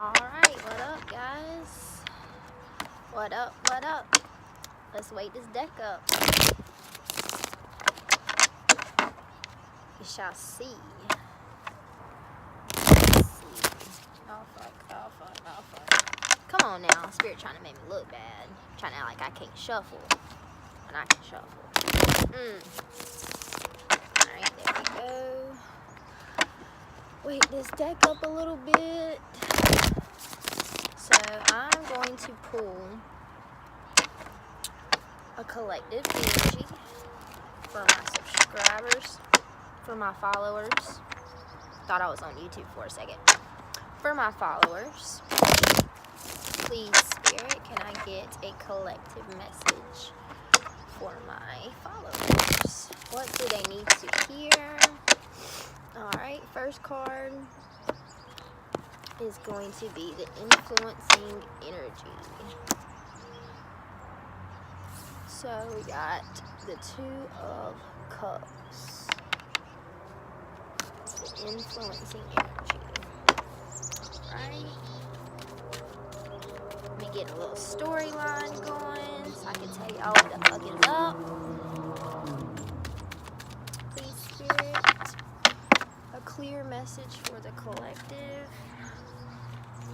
Alright, what up, guys? What up, what up? Let's wake this deck up. We shall see. Let's see. Oh fuck, oh fuck, oh fuck. Come on now, Spirit trying to make me look bad. Trying to act like I can't shuffle. And I can shuffle. Alright, there we go. Wake this deck up a little bit. So I'm going to pull a collective energy for my subscribers, for my followers. Thought I was on YouTube for a second. For my followers, please, Spirit, can I get a collective message for my followers? What do they need to hear? Alright, first card is going to be the influencing energy. So we got the Two of Cups, the influencing energy. Right? Let me get a little storyline going so I can tell y'all what the fuck is up. Please, Spirit, a clear message for the collective.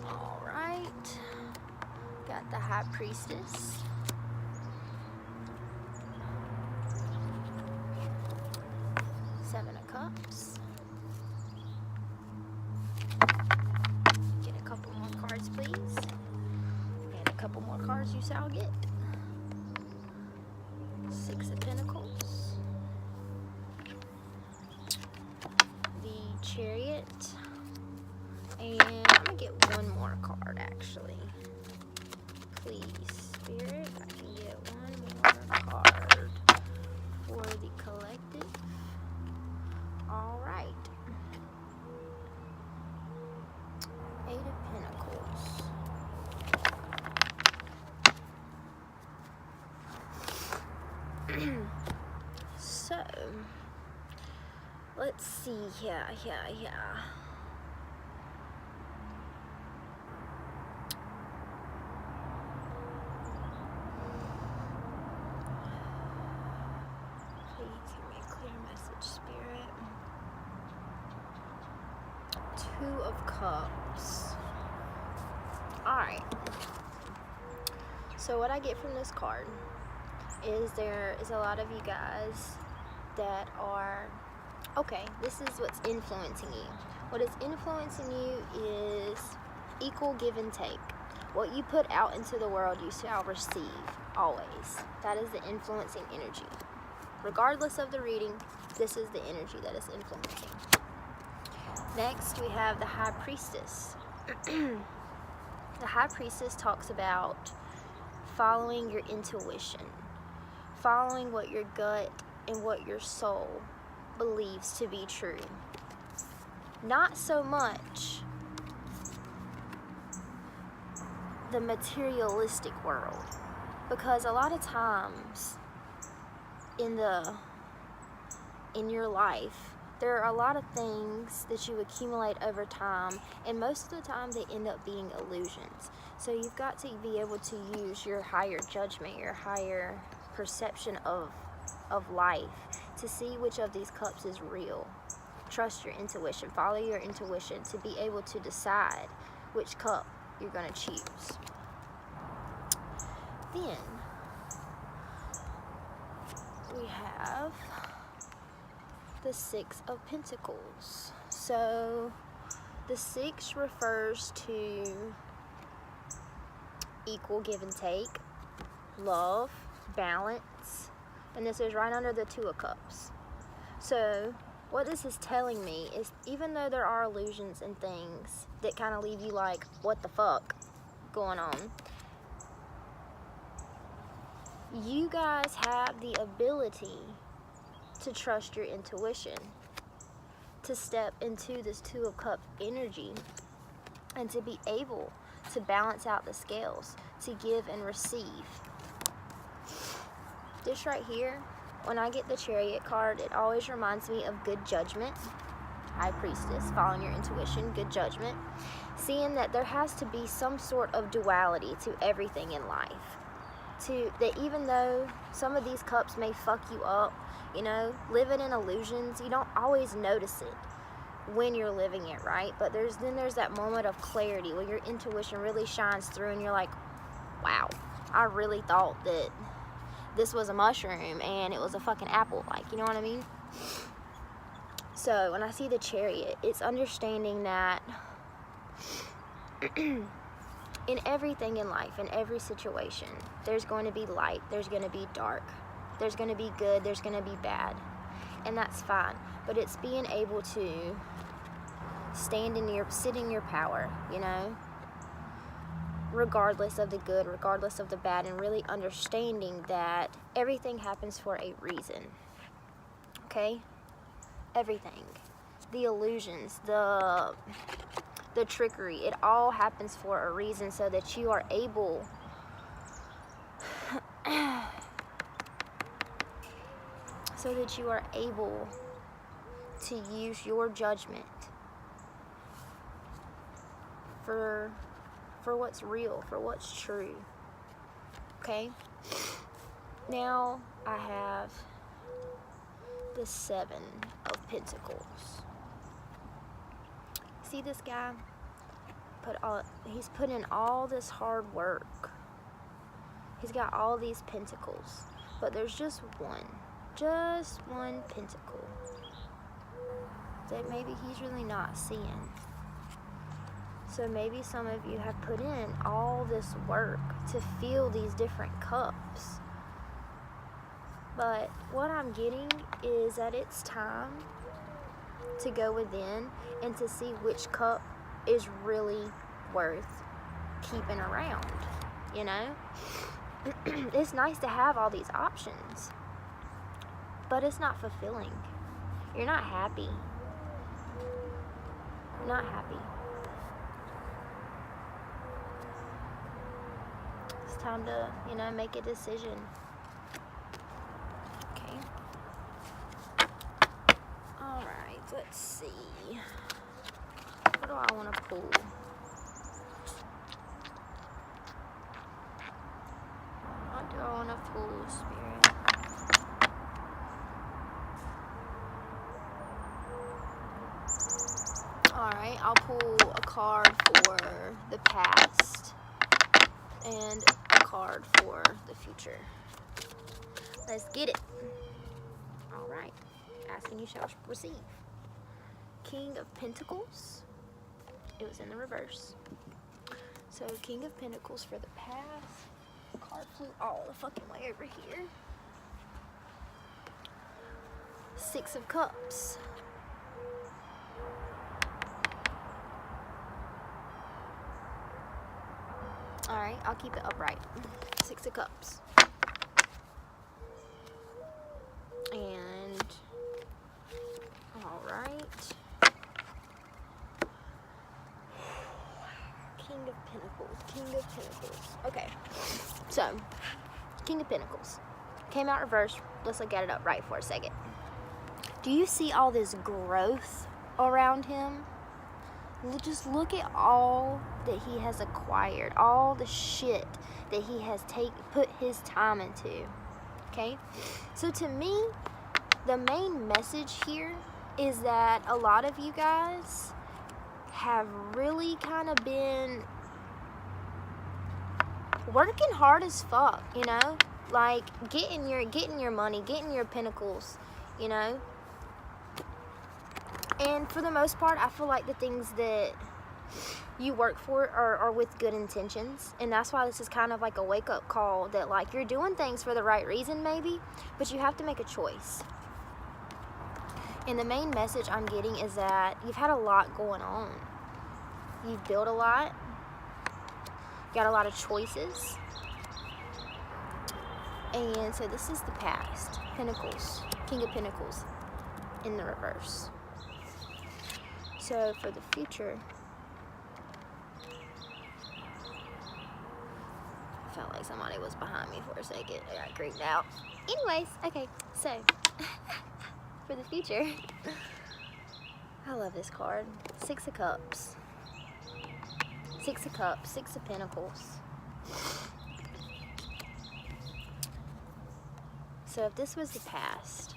Alright, got the High Priestess. Seven of Cups. Get a couple more cards, please. And a couple more cards you shall get. Six of Pentacles. The Chariot. And I'm going to get one more card, actually. Please, Spirit, I can get one more card for the collective. Alright. Eight of Pentacles. So, let's see. Yeah. Spirit. Two of Cups. Alright. So what I get from this card is there is a lot of you guys that are, okay, this is what's influencing you. What is influencing you is equal give and take. What you put out into the world, you shall receive, always. That is the influencing energy. Regardless of the reading, this is the energy that is influencing. Next, we have the High Priestess. The High Priestess talks about following your intuition, following what your gut and what your soul believes to be true. Not so much the materialistic world, because a lot of times in your life, there are a lot of things that you accumulate over time, and most of the time they end up being illusions. So you've got to be able to use your higher judgment, your higher perception of life to see which of these cups is real. Trust your intuition, follow your intuition to be able to decide which cup you're going to choose. Then we have the Six of Pentacles. So the six refers to equal give and take, love, balance, and this is right under the Two of Cups. So what this is telling me is, even though there are illusions and things that kind of leave you like, what the fuck going on, you guys have the ability to trust your intuition, to step into this Two of Cups energy, and to be able to balance out the scales, to give and receive. This right here, when I get the Chariot card, it always reminds me of good judgment. High Priestess, following your intuition, good judgment. seeing that there has to be some sort of duality to everything in life. That even though some of these cups may fuck you up, you know, living in illusions, you don't always notice it when you're living it, right? But there's that moment of clarity where your intuition really shines through and you're like, wow, I really thought that this was a mushroom and it was a fucking apple, like, you know what I mean? So when I see the Chariot, it's understanding that in everything in life, in every situation, there's going to be light, there's going to be dark, there's going to be good, there's going to be bad, and that's fine. But it's being able to sit in your power, you know, regardless of the good, regardless of the bad, and really understanding that everything happens for a reason, okay? Everything. The illusions, the trickery, it all happens for a reason, so that you are able to use your judgment for what's real, for what's true. Okay? Now I have the 7 of Pentacles. See this guy? He's put in all this hard work. He's got all these pentacles, but there's just one pentacle that maybe he's really not seeing. So maybe some of you have put in all this work to fill these different cups. But what I'm getting is that it's time to go within and to see which cup is really worth keeping around, you know? It's nice to have all these options, but it's not fulfilling. You're not happy. You're not happy. It's time to, you know, make a decision. Okay. Alright, let's see. What do I want to pull? What do I want to pull, Spirit? Alright, I'll pull a card for the past and a card for the future. Let's get it. Alright. Ask and you shall receive. King of Pentacles. It was in the reverse. So, King of Pentacles for the past. Card flew all the fucking way over here. 6 of Cups. Alright, I'll keep it upright. 6 of Cups. And, alright. King of Pentacles. King of Pentacles. Okay. So, King of Pentacles. Came out reversed. Let's look at it upright for a second. Do you see all this growth around him? Just look at all that he has acquired, all the shit that he has put his time into. Okay? So to me, the main message here is that a lot of you guys have really kind of been working hard as fuck, you know? Like getting your money, getting your pentacles, you know? And for the most part, I feel like the things that you work for are with good intentions. And that's why this is kind of like a wake-up call that, like, you're doing things for the right reason, maybe, but you have to make a choice. And the main message I'm getting is that you've had a lot going on. You've built a lot. Got a lot of choices. And so this is the past. Pentacles. King of Pentacles in the reverse. So for the future, I felt like somebody was behind me for a second. I got creeped out. Anyways, okay, so for the future, I love this card. 6 of Cups. Six of Cups, Six of Pentacles. So if this was the past,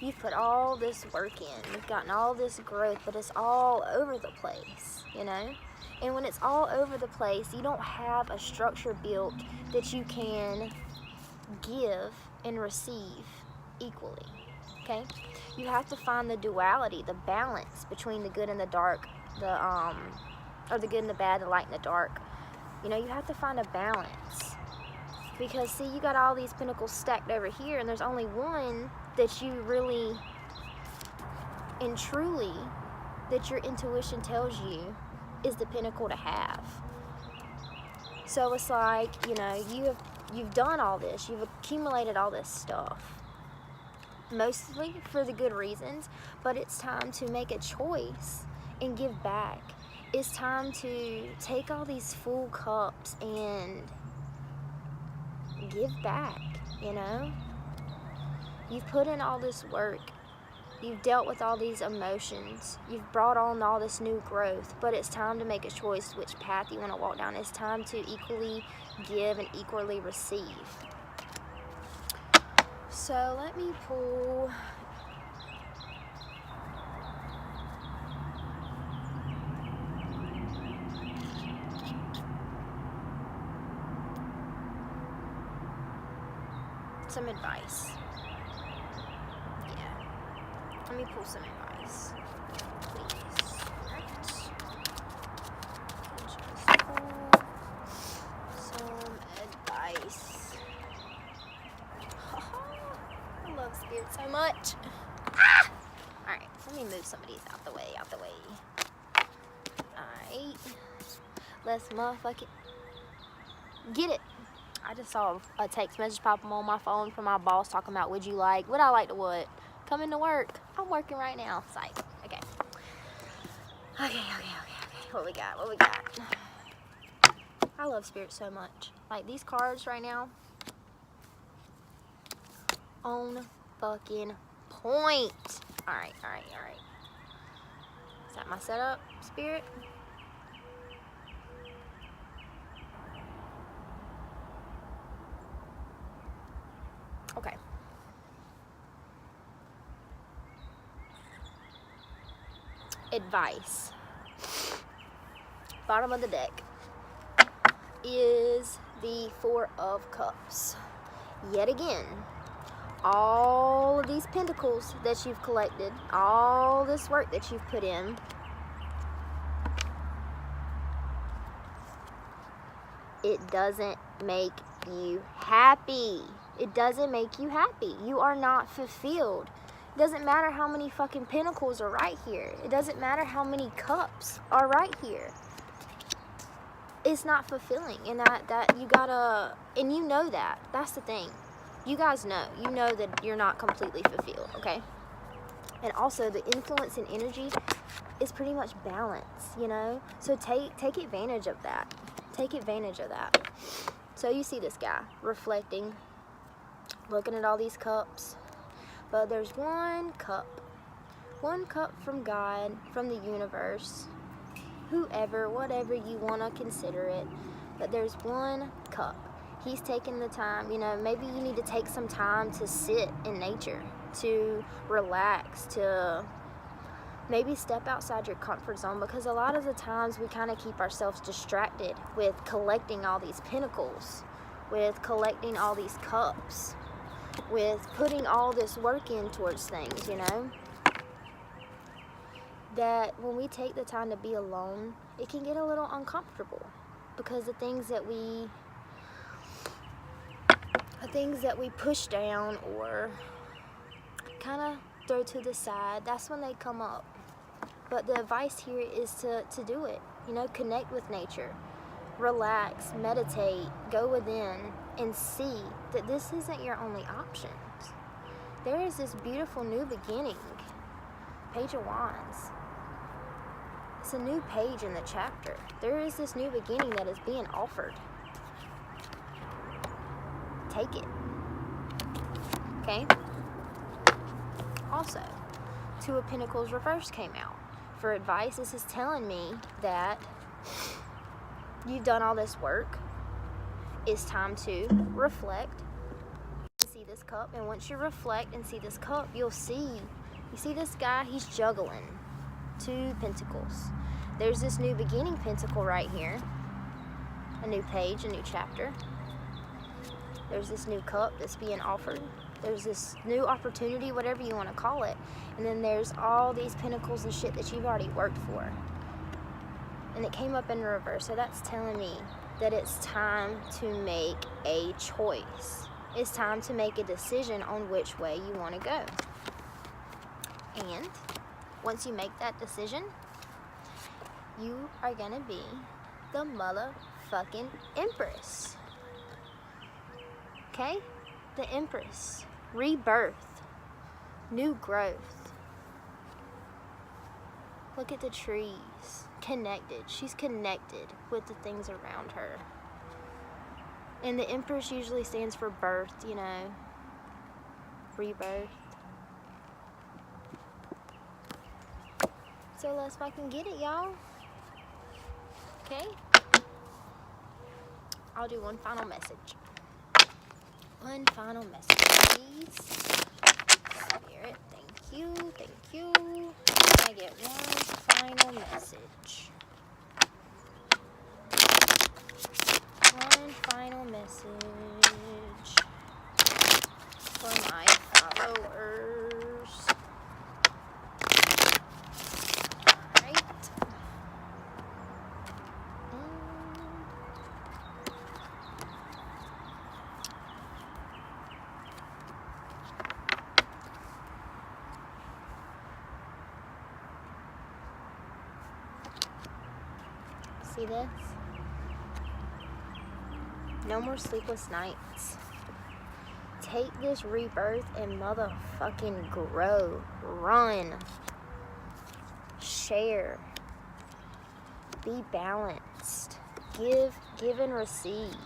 you've put all this work in, you've gotten all this growth, but it's all over the place, you know? And when it's all over the place, you don't have a structure built that you can give and receive equally, okay? You have to find the duality, the balance between the good and the dark, or the good and the bad, the light and the dark. You know, you have to find a balance. Because, see, you got all these pentacles stacked over here, and there's only one that you really and truly, that your intuition tells you is the pinnacle to have. So it's like, you know, you've done all this, you've accumulated all this stuff, mostly for the good reasons, but it's time to make a choice and give back. It's time to take all these full cups and give back, you know? You've put in all this work. You've dealt with all these emotions. You've brought on all this new growth, but it's time to make a choice which path you want to walk down. It's time to equally give and equally receive. So let me pull some advice. Yeah. Let me pull some advice, please. Alright. Just pull some advice. I love spirit so much. Ah! Alright, let me move some of these out the way, Alright. Let's motherfucking get it. I just saw a text message pop up on my phone from my boss talking about would I like to what? Come into work. I'm working right now. Psych. Okay. What we got? I love spirit so much. Like these cards right now. On fucking point. Alright. Is that my setup, spirit? Okay. Advice. Bottom of the deck is the Four of Cups. Yet again, all of these pentacles that you've collected, all this work that you've put in, it doesn't make you happy. It doesn't make you happy. You are not fulfilled. It doesn't matter how many fucking pentacles are right here. It doesn't matter how many cups are right here. It's not fulfilling. And that you gotta, and you know that. That's the thing. You guys know. You know that you're not completely fulfilled, okay? And also the influence and energy is pretty much balance, you know? So take advantage of that. Take advantage of that. So you see this guy reflecting, looking at all these cups, but there's one cup from God, from the universe, whoever, whatever you want to consider it, but there's one cup. He's taking the time, you know, maybe you need to take some time to sit in nature, to relax, to maybe step outside your comfort zone, because a lot of the times we kind of keep ourselves distracted with collecting all these pentacles, with collecting all these cups, with putting all this work in towards things, you know? That when we take the time to be alone, it can get a little uncomfortable, because the things that we push down or kind of throw to the side, that's when they come up. But the advice here is to do it, you know, connect with nature, relax, meditate, go within, and see that this isn't your only options. There is this beautiful new beginning. Page of Wands. It's a new page in the chapter. There is this new beginning that is being offered. Take it. Okay? Also, Two of Pentacles reverse came out. For advice, this is telling me that you've done all this work. It's time to reflect. See this cup, and once you reflect and see this cup, you see this guy, he's juggling 2 pentacles. There's this new beginning pentacle right here, a new page, a new chapter. There's this new cup that's being offered. There's this new opportunity, whatever you want to call it. And then there's all these pentacles and shit that you've already worked for. And it came up in reverse, so that's telling me that it's time to make a choice. It's time to make a decision on which way you want to go. And once you make that decision, you are going to be the motherfucking Empress. Okay? The Empress. Rebirth. New growth. Look at the trees. Connected. She's connected with the things around her. And the Empress usually stands for birth, you know. Rebirth. So let's fucking get it, y'all. Okay? I'll do one final message. One final message, please. Spirit, thank you, thank you. I get one final message. One final message for my followers. Alright. See this? No more sleepless nights. Take this rebirth and motherfucking grow. Run. Share. Be balanced. Give and receive.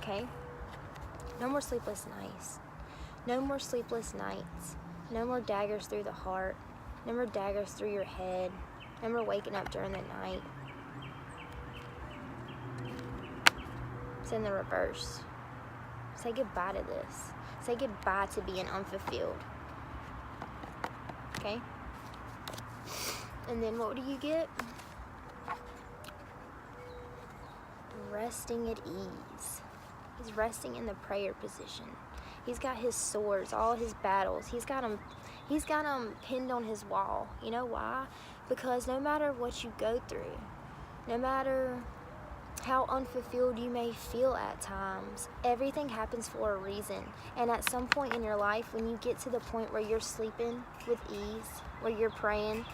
Okay? No more sleepless nights. No more sleepless nights. No more daggers through the heart. No more daggers through your head. No more waking up during the night. It's in the reverse. Say goodbye to this. Say goodbye to being unfulfilled. Okay? And then what do you get? Resting at ease. He's resting in the prayer position. He's got his swords, all his battles. He's got them pinned on his wall. You know why? Because no matter what you go through, no matter how unfulfilled you may feel at times, everything happens for a reason. And at some point in your life, when you get to the point where you're sleeping with ease, where you're praying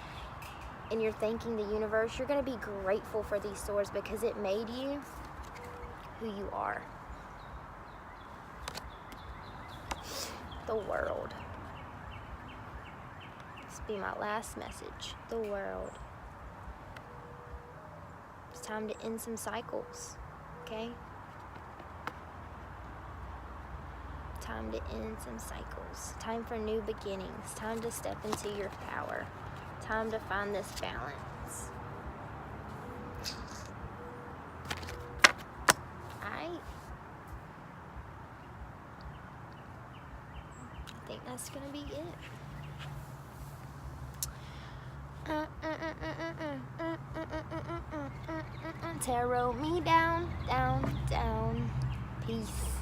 and you're thanking the universe, you're going to be grateful for these swords because it made you who you are. The world. This will be my last message. The world. It's time to end some cycles, okay? Time to end some cycles. Time for new beginnings. Time to step into your power. Time to find this balance. I think that's gonna be it. Tarot me down, down, down. Peace.